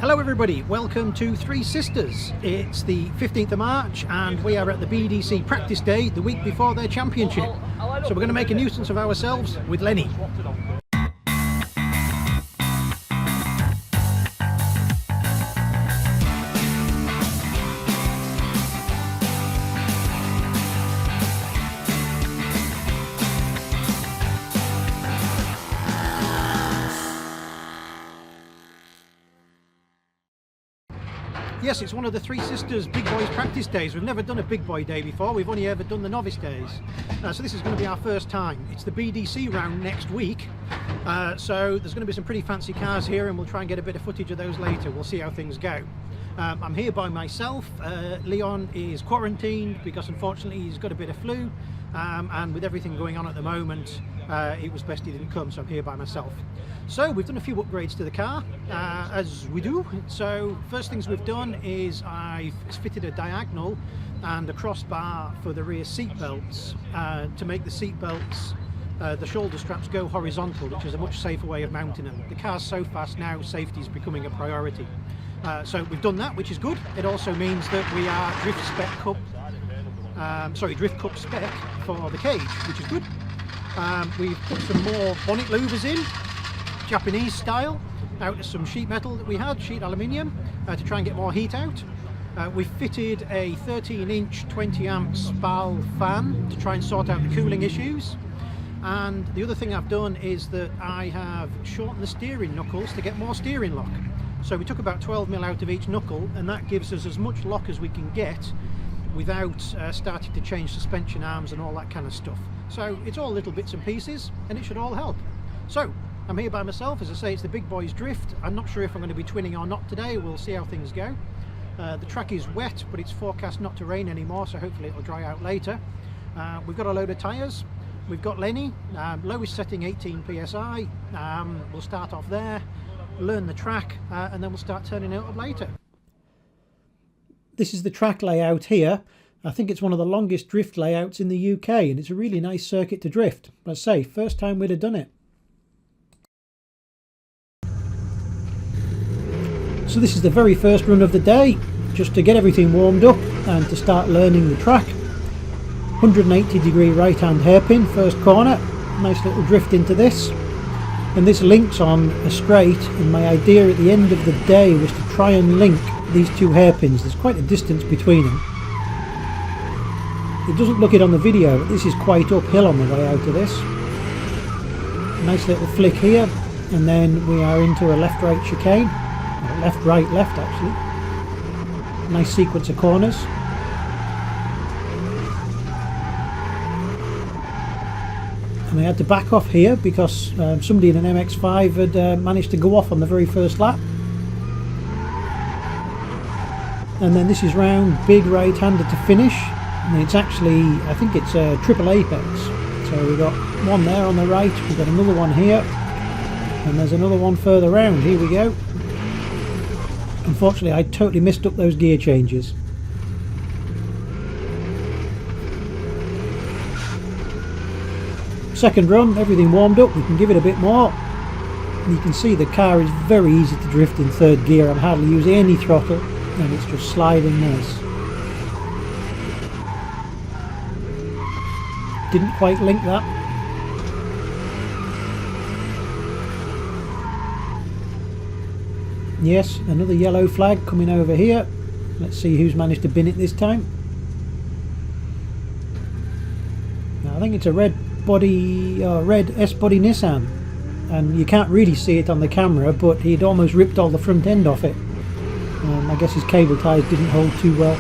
Hello everybody, welcome to Three Sisters. It's the 15th of March and we are at the BDC practice day the week before their championship. So we're going to make a nuisance of ourselves with Lenny. Yes, it's one of the Three Sisters Big Boys practice days. We've never done a Big Boy day before, we've only ever done the novice days. So this is going to be our first time. It's the BDC round next week, so there's going to be some pretty fancy cars here and we'll try and get a bit of footage of those later. We'll see how things go. I'm here by myself. Leon is quarantined because unfortunately he's got a bit of flu, and with everything going on at the moment it was best he didn't come, so I'm here by myself. So we've done a few upgrades to the car, as we do. So first things we've done is I've fitted a diagonal and a crossbar for the rear seat belts to make the seat belts, the shoulder straps go horizontal, which is a much safer way of mounting them. The car's so fast now, safety is becoming a priority. So we've done that, which is good. It also means that we are Drift Cup spec for the cage, which is good. We've put some more bonnet louvers in, Japanese style, out of some sheet metal that we had, sheet aluminium, to try and get more heat out. We've fitted a 13-inch 20 amp SPAL fan to try and sort out the cooling issues. And the other thing I've done is that I have shortened the steering knuckles to get more steering lock. So we took about 12mm out of each knuckle, and that gives us as much lock as we can get without starting to change suspension arms and all that kind of stuff. So it's all little bits and pieces and it should all help. So I'm here by myself. As I say, it's the Big Boys Drift. I'm not sure if I'm going to be twinning or not today. We'll see how things go. The track is wet, but it's forecast not to rain anymore, so hopefully it'll dry out later. We've got a load of tyres. We've got Lenny, lowest setting 18 psi. We'll start off there, learn the track, and then we'll start turning it up later. This is the track layout here. I think it's one of the longest drift layouts in the UK, and it's a really nice circuit to drift. Let's say, first time we'd have done it. So this is the very first run of the day, just to get everything warmed up and to start learning the track. 180-degree right-hand hairpin, first corner, nice little drift into this. And this links on a straight, and my idea at the end of the day was to try and link these two hairpins. There's quite a distance between them. It doesn't look it on the video, but this is quite uphill on the way out of this. Nice little flick here, and then we are into a left-right chicane. Left, right, left actually. Nice sequence of corners. And we had to back off here because somebody in an MX-5 had managed to go off on the very first lap. And then this is round, big right-hander to finish. And it's actually, I think it's a triple apex. So we've got one there on the right, we've got another one here, and there's another one further round. Here we go. Unfortunately, I totally missed up those gear changes. Second run, everything warmed up, we can give it a bit more. And you can see the car is very easy to drift in third gear. I'm hardly using any throttle, and it's just sliding nice. Didn't quite link that. Yes, another yellow flag coming over here. Let's see who's managed to bin it this time. Now, I think it's a red S-body Nissan, and you can't really see it on the camera, but he'd almost ripped all the front end off it. I guess his cable ties didn't hold too well.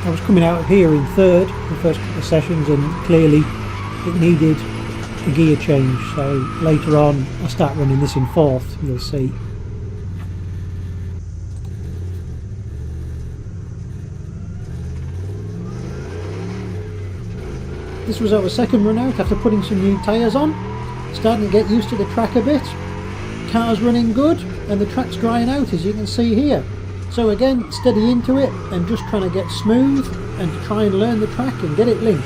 I was coming out of here in third the first couple of sessions, and clearly it needed a gear change, so later on I start running this in fourth, you'll see. This was our second run out after putting some new tyres on. Starting to get used to the track a bit. Car's running good and the track's drying out, as you can see here. So again, steady into it and just trying to get smooth and to try and learn the track and get it linked.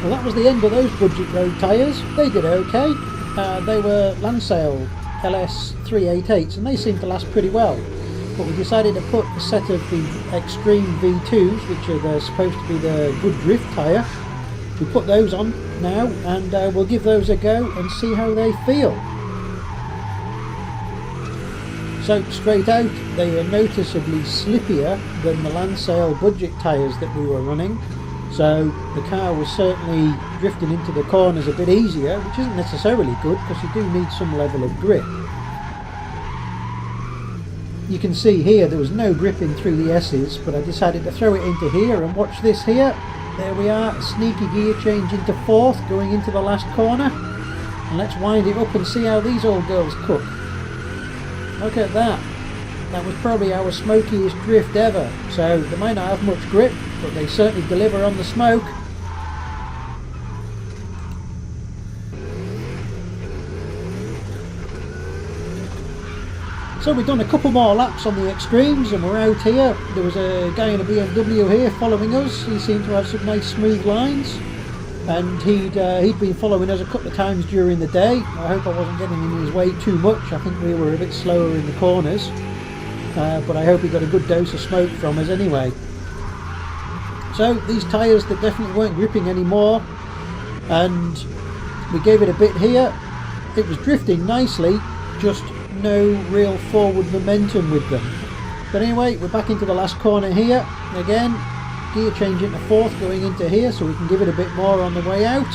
Well, that was the end of those budget road tyres. They did okay. They were Lansale LS400 and they seemed to last pretty well. But we decided to put a set of the Extreme V2s, which are supposed to be the good drift tyre. We put those on now and we'll give those a go and see how they feel. So straight out, they were noticeably slippier than the Lansale budget tyres that we were running. So the car was certainly drifting into the corners a bit easier, which isn't necessarily good because you do need some level of grip. You can see here there was no gripping through the S's, but I decided to throw it into here and watch this here. There we are, a sneaky gear change into fourth going into the last corner. And let's wind it up and see how these old girls cook. Look at that. That was probably our smokiest drift ever. So they might not have much grip, but they certainly deliver on the smoke. So we've done a couple more laps on the extremes and we're out here. There was a guy in a BMW here following us. He seemed to have some nice smooth lines, and he'd been following us a couple of times during the day. I hope I wasn't getting in his way too much. I think we were a bit slower in the corners, but I hope he got a good dose of smoke from us anyway. So these tyres, they definitely weren't gripping anymore, and we gave it a bit here. It was drifting nicely, just no real forward momentum with them. But anyway, we're back into the last corner here. Again, gear change into fourth going into here so we can give it a bit more on the way out.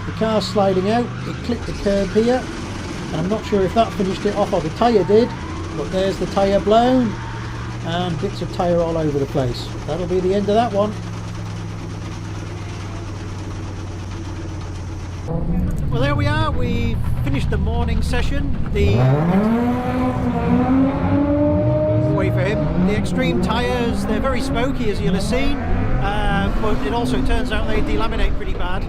The car's sliding out, it clipped the curb here, and I'm not sure if that finished it off or the tyre did, but there's the tyre blown and bits of tyre all over the place. That'll be the end of that one. Well, there we are, we finished the morning session. Wait for him. The extreme tyres, they're very smoky as you'll have seen, but it also turns out they delaminate pretty bad.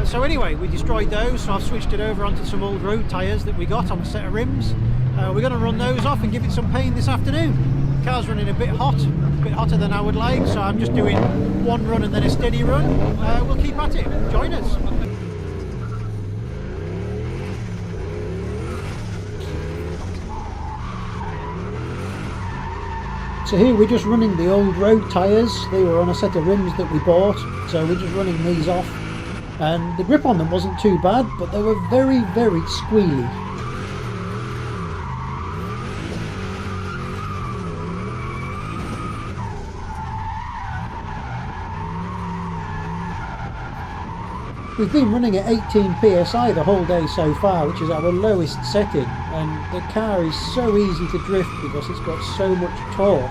So anyway, we destroyed those, so I've switched it over onto some old road tyres that we got on a set of rims. We're going to run those off and give it some pain this afternoon. The car's running a bit hot, a bit hotter than I would like, so I'm just doing one run and then a steady run. We'll keep at it. Join us. So here we're just running the old road tyres. They were on a set of rims that we bought, so we're just running these off. And the grip on them wasn't too bad, but they were very, very squealy. We've been running at 18 psi the whole day so far, which is our lowest setting, and the car is so easy to drift because it's got so much torque.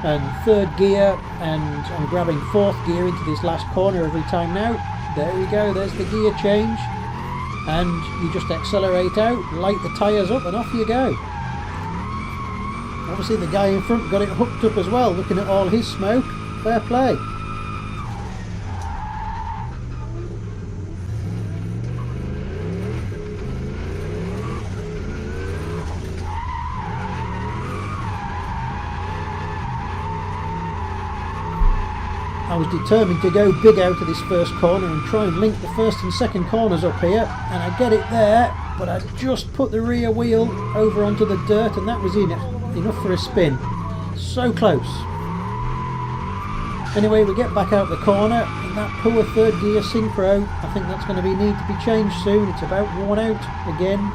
And third gear, and I'm grabbing fourth gear into this last corner every time now. There we go, there's the gear change, and you just accelerate out, light the tyres up and off you go. Obviously the guy in front got it hooked up as well, looking at all his smoke. Fair play. I was determined to go big out of this first corner and try and link the first and second corners up here, and I get it there, but I just put the rear wheel over onto the dirt and that was enough for a spin. So close. Anyway, we get back out the corner, and that poor third gear synchro, I think that's going to need to be changed soon. It's about worn out again.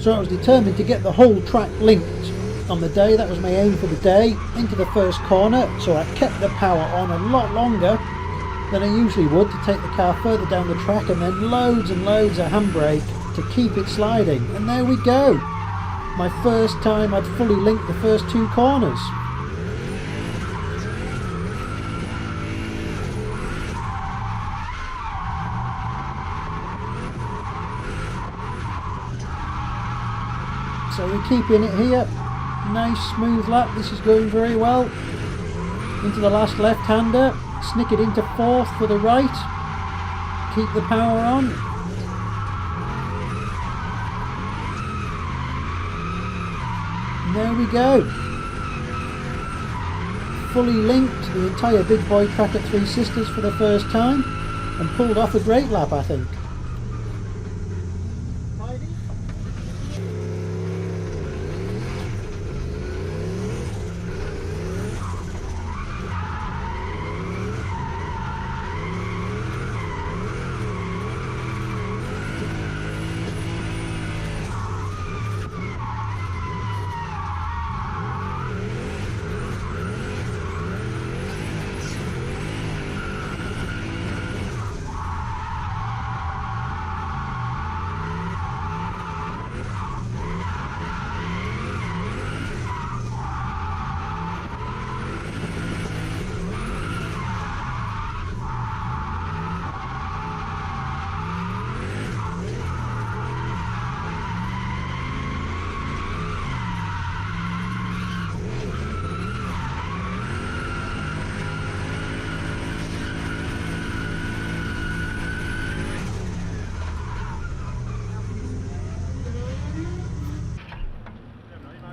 So I was determined to get the whole track linked on the day. That was my aim for the day, into the first corner. So I kept the power on a lot longer than I usually would to take the car further down the track, and then loads and loads of handbrake to keep it sliding. And there we go. My first time I'd fully linked the first 2 corners. So we're keeping it here. Nice smooth lap. This is going very well. Into the last left-hander. Snick it into 4th for the right. Keep the power on. And there we go. Fully linked the entire big boy track at Three Sisters for the first time, and pulled off a great lap, I think.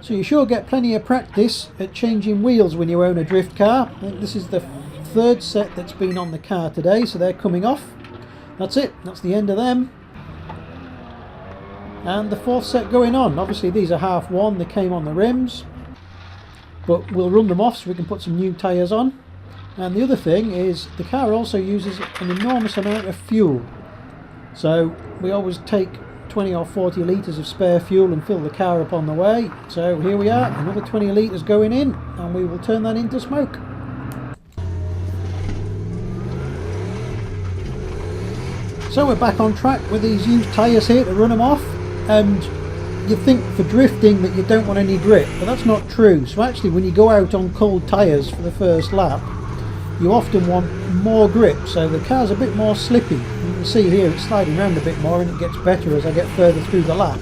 So you sure get plenty of practice at changing wheels when you own a drift car. I think this is the 3rd set that's been on the car today, so they're coming off. That's it, that's the end of them. And the 4th set going on. Obviously these are half one, they came on the rims, but we'll run them off so we can put some new tyres on. And the other thing is the car also uses an enormous amount of fuel. So we always take 20 or 40 litres of spare fuel and fill the car up on the way. So here we are, another 20 litres going in, and we will turn that into smoke. So we're back on track with these used tyres here to run them off, and you think for drifting that you don't want any grip, but that's not true. So actually when you go out on cold tyres for the first lap, you often want more grip, so the car's a bit more slippy. You can see here it's sliding around a bit more, and it gets better as I get further through the lap.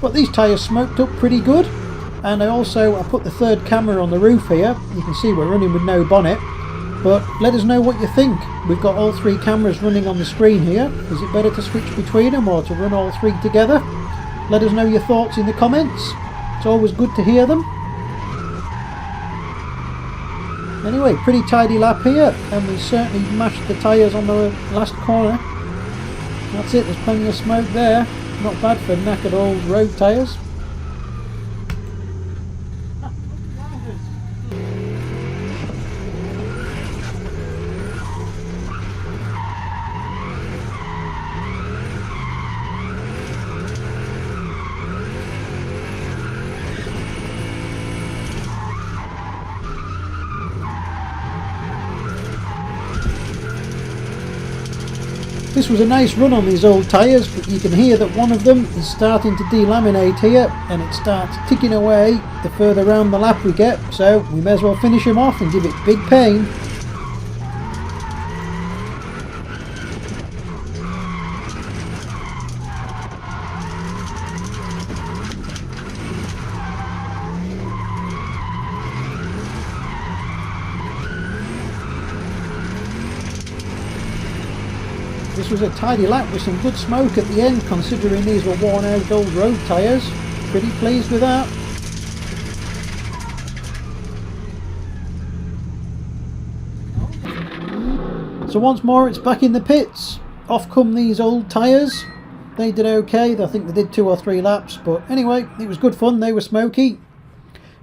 But these tyres smoked up pretty good, and I put the 3rd camera on the roof here. You can see we're running with no bonnet, but let us know what you think. We've got all 3 cameras running on the screen here. Is it better to switch between them or to run all 3 together? Let us know your thoughts in the comments. It's always good to hear them. Anyway, pretty tidy lap here, and we certainly mashed the tyres on the last corner. That's it, there's plenty of smoke there. Not bad for knackered old road tyres. This was a nice run on these old tyres, but you can hear that one of them is starting to delaminate here, and it starts ticking away the further round the lap we get, so we may as well finish him off and give it big pain. This was a tidy lap with some good smoke at the end, considering these were worn out old road tyres. Pretty pleased with that. So once more it's back in the pits. Off come these old tyres. They did okay, I think they did 2 or 3 laps, but anyway, it was good fun, they were smoky.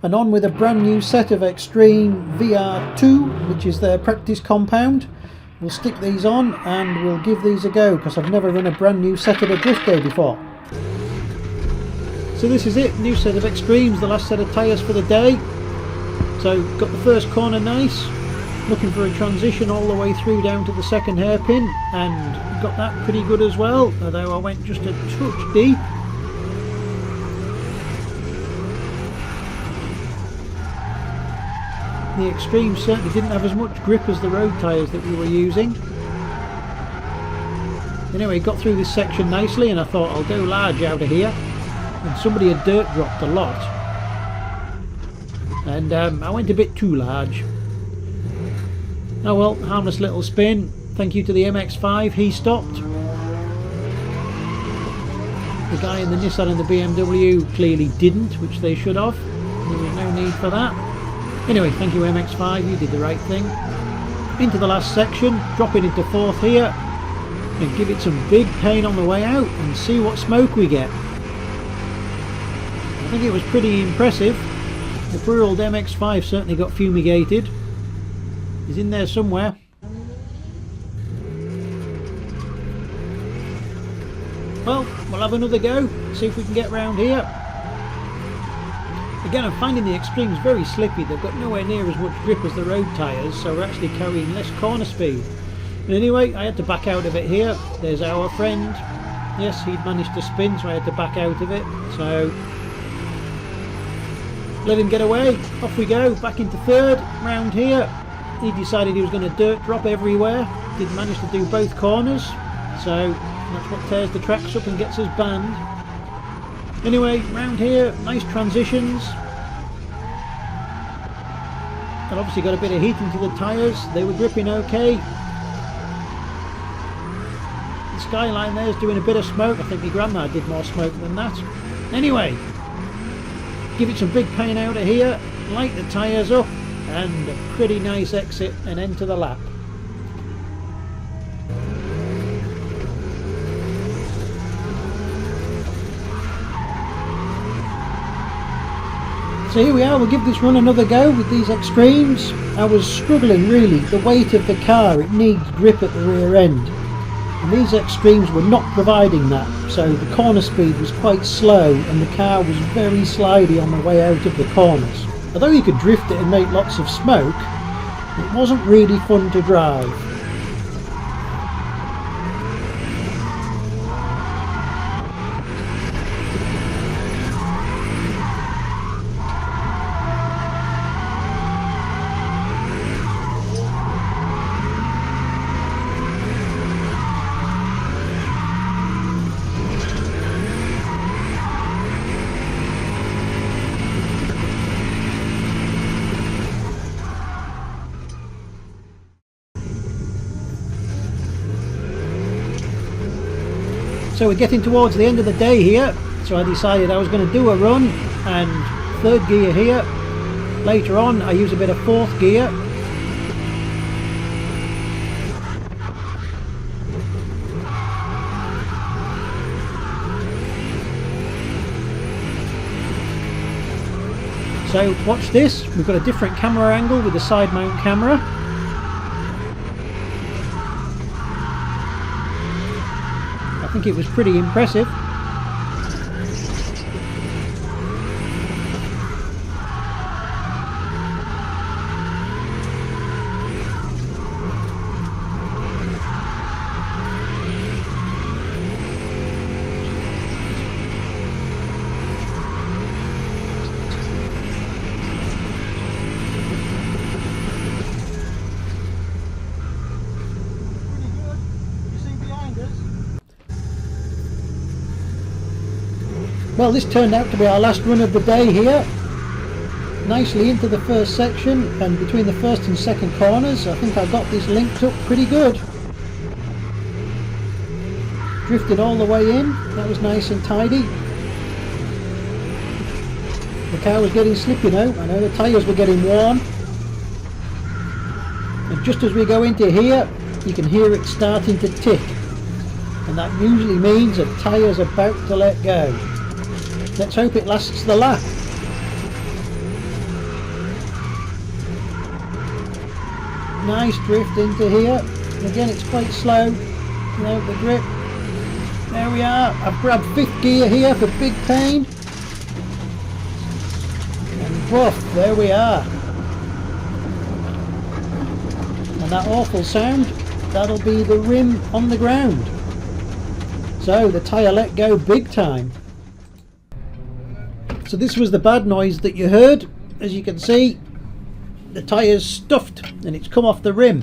And on with a brand new set of Extreme VR2, which is their practice compound. We'll stick these on and we'll give these a go, because I've never run a brand new set of a drift day before. So this is it, new set of Extremes, the last set of tyres for the day. So got the first corner nice, looking for a transition all the way through down to the second hairpin, and got that pretty good as well, although I went just a touch deep. The Extremes certainly didn't have as much grip as the road tyres that we were using. Anyway, got through this section nicely, and I thought I'll go large out of here. And somebody had dirt dropped a lot, and I went a bit too large. Oh well, harmless little spin. Thank you to the MX-5, he stopped. The guy in the Nissan and the BMW clearly didn't, which they should have. There was no need for that. Anyway, thank you MX-5, you did the right thing. Into the last section, dropping into fourth here, and give it some big pain on the way out and see what smoke we get. I think it was pretty impressive. The poor old MX-5 certainly got fumigated. He's in there somewhere. Well, we'll have another go, see if we can get round here. Again, I'm finding the Extremes very slippy. They've got nowhere near as much grip as the road tyres, so we're actually carrying less corner speed. But anyway, I had to back out of it here. There's our friend. Yes, he'd managed to spin, so I had to back out of it. So let him get away. Off we go, back into third, round here. He decided he was going to dirt drop everywhere. Didn't manage to do both corners, so that's what tears the tracks up and gets us banned. Anyway, round here, nice transitions. And obviously got a bit of heat into the tyres. They were gripping okay. The skyline there is doing a bit of smoke. I think my grandma did more smoke than that. Anyway, give it some big pain out of here, light the tyres up, and a pretty nice exit and end to the lap. So here we are, we'll give this run another go with these Extremes. I was struggling really, the weight of the car, it needs grip at the rear end. And these Extremes were not providing that, so the corner speed was quite slow and the car was very slidey on the way out of the corners. Although you could drift it and make lots of smoke, it wasn't really fun to drive. So we're getting towards the end of the day here, so I decided I was going to do a run and third gear here. Later on I use a bit of fourth gear. So watch this, we've got a different camera angle with the side mount camera. I think it was pretty impressive. Well, this turned out to be our last run of the day here. Nicely into the first section, and between the first and second corners I think I got this linked up pretty good. Drifted all the way in, that was nice and tidy. The car was getting slippy now, I know the tyres were getting worn. And just as we go into here, you can hear it starting to tick. And that usually means a tyre's about to let go. Let's hope it lasts the lap. Nice drift into here. Again, it's quite slow without the grip. There we are. I've grabbed fifth gear here for big pain. Woof, there we are. And that awful sound, that'll be the rim on the ground. So the tyre let go big time. So this was the bad noise that you heard. As you can see, the tyre's stuffed and it's come off the rim.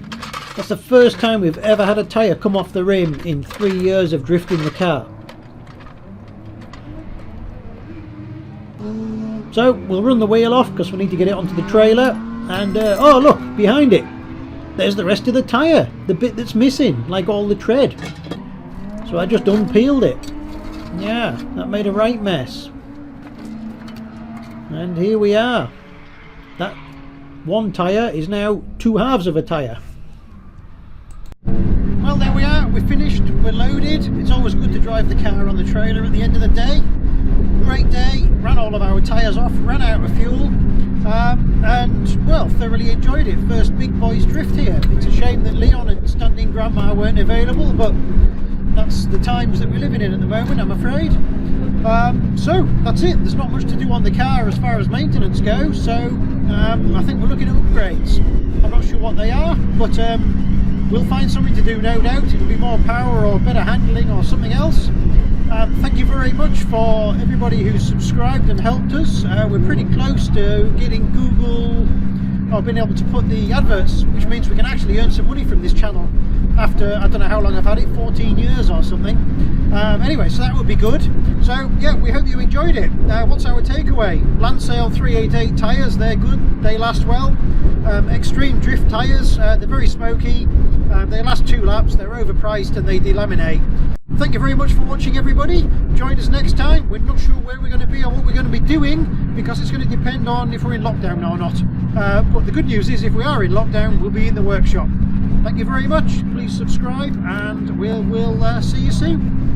That's the first time we've ever had a tyre come off the rim in 3 years of drifting the car. So we'll run the wheel off because we need to get it onto the trailer. And oh look, behind it, there's the rest of the tyre, the bit that's missing, like all the tread. So I just unpeeled it. Yeah, that made a right mess. And here we are. That one tyre is now 2 halves of a tyre. Well, there we are, we're finished, we're loaded. It's always good to drive the car on the trailer at the end of the day. Great day, ran all of our tyres off, ran out of fuel, and well, thoroughly enjoyed it. First big boys drift here. It's a shame that Leon and Standing Grandma weren't available, but that's the times that we're living in at the moment, I'm afraid. So that's it. There's not much to do on the car as far as maintenance goes, so I think we're looking at upgrades. I'm not sure what they are, but we'll find something to do, no doubt. It'll be more power or better handling or something else. Thank you very much for everybody who's subscribed and helped us. We're pretty close to getting Google, or being able to put the adverts, which means we can actually earn some money from this channel after, I don't know how long I've had it, 14 years or something. Anyway, so that would be good. So yeah, we hope you enjoyed it. What's our takeaway? Lansale 388 tyres, they're good, they last well. Extreme drift tyres, they're very smoky, they last 2 laps, they're overpriced and they delaminate. Thank you very much for watching, everybody. Join us next time. We're not sure where we're going to be or what we're going to be doing, because it's going to depend on if we're in lockdown or not. But the good news is, if we are in lockdown, we'll be in the workshop. Thank you very much. Please subscribe, and we'll see you soon.